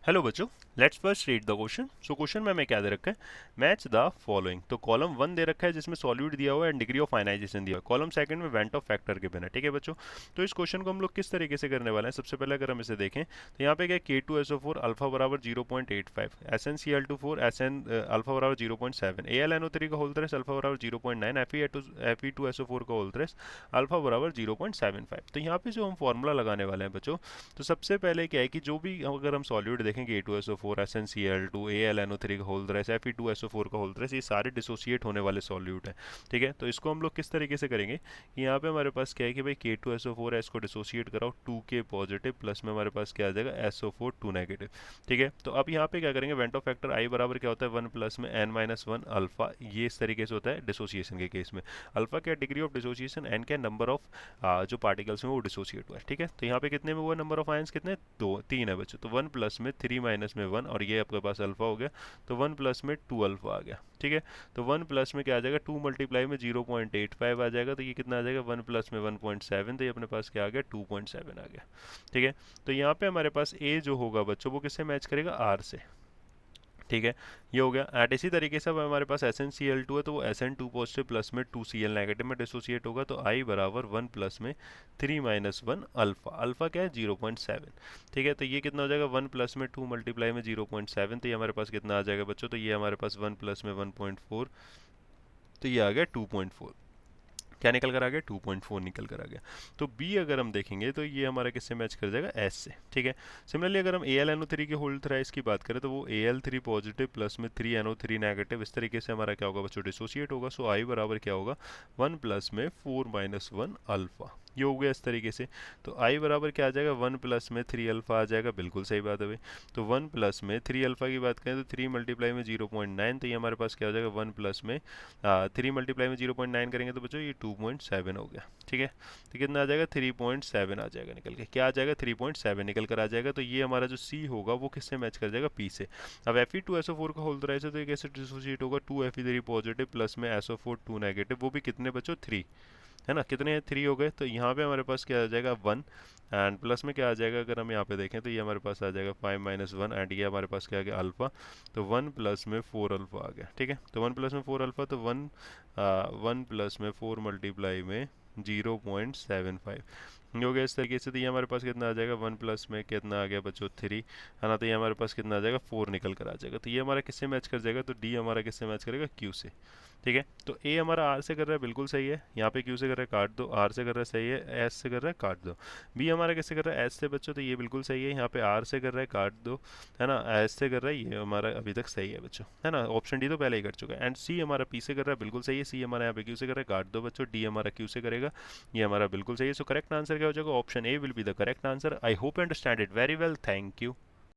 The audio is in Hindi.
हेलो बच्चों, let's first read the question. So question में हमें क्या दे रखा है? Match the following. तो कॉलम वन दे रखा है जिसमें सॉल्यूट दिया हुआ है एंड डिग्री ऑफ आयनाइजेशन दिया हुआ है। कॉलम सेकंड में वेंट ऑफ फैक्टर के बिना। ठीक है बच्चों, तो इस क्वेश्चन को हम लोग किस तरीके से करने वाले हैं? सबसे पहले अगर हम इसे देखें तो यहाँ पे क्या K2SO4 अल्फा बराबर 0.85, SnCl24 SN अल्फा बराबर 0.7, AlNO3 का होल थ्रेस अल्फा बराबर 0.9, Fe2SO4 का होल थ्रेस अल्फा बराबर 0.75। तो यहाँ पे जो हम फॉर्मूला लगाने वाले हैं बच्चों, तो सबसे पहले क्या है कि जो भी अगर हम सॉल्यूट देखेंगे A2SO4 SnCl2 AlNO3 का होल थ्रेस Fe2SO4 का होल थ्रेस, ये सारे डिसोसिएट होने वाले सॉल्यूट हैं। ठीक है, तो इसको हम लोग किस तरीके से करेंगे कि यहाँ पे हमारे पास क्या है कि भाई K2SO4 है, इसको डिसोसिएट कराओ 2K पॉजिटिव प्लस में हमारे पास क्या आ जाएगा SO4 2 नेगेटिव। ठीक है, तो अब यहाँ पे क्या करेंगे, वेंट ऑफ फैक्टर I बराबर क्या होता है 1 प्लस में n-1 अल्फा, ये इस तरीके से होता है डिसोसिएशन के केस में। अल्फा क्या डिग्री ऑफ डिसोसिएशन, n क्या नंबर ऑफ जो पार्टिकल्स में वो डिसोसिएट हुआ है। ठीक है, तो यहाँ पे कितने में हुआ नंबर ऑफ आयंस, कितने, दो तीन है बच्चों। तो 1 प्लस में 3 माइनस में 1, और ये आपके पास अल्फा हो गया, तो 1 प्लस में 2 अल्फा आ गया। ठीक है, तो 1 प्लस में क्या आ जाएगा, 2 मल्टीप्लाई में 0.85 आ जाएगा, तो ये कितना आ जाएगा 1 प्लस में 1.7, तो ये अपने पास क्या आ गया 2.7 आ गया। ठीक है, तो यहाँ पे हमारे पास ए जो होगा बच्चों वो किससे मैच करेगा, आर से। ठीक है, ये हो गया। एट इसी तरीके से अब हमारे पास SnCl2 है, तो वो Sn2 पॉजिटिव प्लस में 2Cl नेगेटिव में डिसोसिएट होगा, तो I बराबर 1 प्लस में 3 माइनस 1 अल्फा। अल्फा क्या है 0.7। ठीक है, तो ये कितना हो जाएगा 1 प्लस में 2 मल्टीप्लाई में 0.7, तो ये हमारे पास कितना आ जाएगा बच्चों, तो ये हमारे पास 1 प्लस में 1.4, तो ये आ गया 2.4। क्या निकल कर आ गया 2.4 निकल कर आ गया। तो बी अगर हम देखेंगे तो ये हमारा किससे मैच कर जाएगा, एस से। ठीक है, सिमिलरली अगर हम AlNO3 के होल थ्राइस की बात करें तो वो Al3 पॉजिटिव प्लस में 3NO3 नेगेटिव, इस तरीके से हमारा क्या होगा बच्चों, डिसोसिएट होगा। सो आई बराबर क्या होगा 1 प्लस में 4 माइनस 1 अल्फा, ये हो गया इस तरीके से। तो आई बराबर क्या आ जाएगा 1 प्लस में 3 अल्फा आ जाएगा, बिल्कुल सही बात है भाई। तो 1 प्लस में 3 अल्फा की बात करें तो 3 मल्टीप्लाई में 0.9, तो ये हमारे पास क्या हो जाएगा 1 प्लस में 3 मल्टीप्लाई में 0.9 करेंगे तो बच्चों ये 2.7 हो गया। ठीक है, तो कितना आ जाएगा 3.7 आ जाएगा निकल के, क्या आ जाएगा 3.7 निकल कर आ जाएगा। तो ये हमारा जो सी होगा वो किससे मैच कर जाएगा, पी से। अब Fe2SO4 का होल थ्राइस है, तो ये कैसे डिसोसिएट होगा 2Fe3 पॉजिटिव प्लस में SO4 2 नेगेटिव, वो भी कितने बच्चों 3, है ना, कितने हैं 3 हो गए। तो यहाँ पे हमारे पास क्या आ जाएगा 1, एंड प्लस में क्या आ जाएगा, अगर हम यहाँ पे देखें तो ये हमारे पास आ जाएगा 5 माइनस 1, एंड ये हमारे पास क्या आ गया अल्फा, तो 1 प्लस में 4 अल्फा आ गया। ठीक है, तो 1 प्लस में 4 अल्फा, तो 1 प्लस में 4 मल्टीप्लाई में 0.75, ये हो गया इस तरीके से। तो ये हमारे पास कितना आ जाएगा 1 प्लस में कितना आ गया बच्चों 3, है ना, तो ये हमारे पास कितना आ जाएगा 4 निकल कर आ जाएगा। तो ये हमारा किससे मैच कर जाएगा, तो डी हमारा किससे मैच करेगा, क्यू से। ठीक है, तो ए हमारा आर से कर रहा है, बिल्कुल सही है। यहाँ पे क्यू से कर रहा है, काट दो। आर से कर रहा है, सही है। एस से कर रहा है, काट दो। बी हमारा किससे कर रहा है, एस से बच्चों, तो ये बिल्कुल सही है। यहाँ पे आर से कर रहा है, काट दो, है ना। एस से कर रहा है, ये हमारा अभी तक सही है बच्चों, है ना। ऑप्शन डी तो पहले ही कर चुका है। एंड सी हमारा पी से कर रहा है, बिल्कुल सही है। सी हमारा यहाँ पे क्यू से कर रहा है, काट दो बच्चों। डी हमारा क्यू से करेगा, ये हमारा बिल्कुल सही है। सो करेक्ट आंसर क्या हो जाएगा, option A will be the correct answer. I hope you understand it very well, thank you.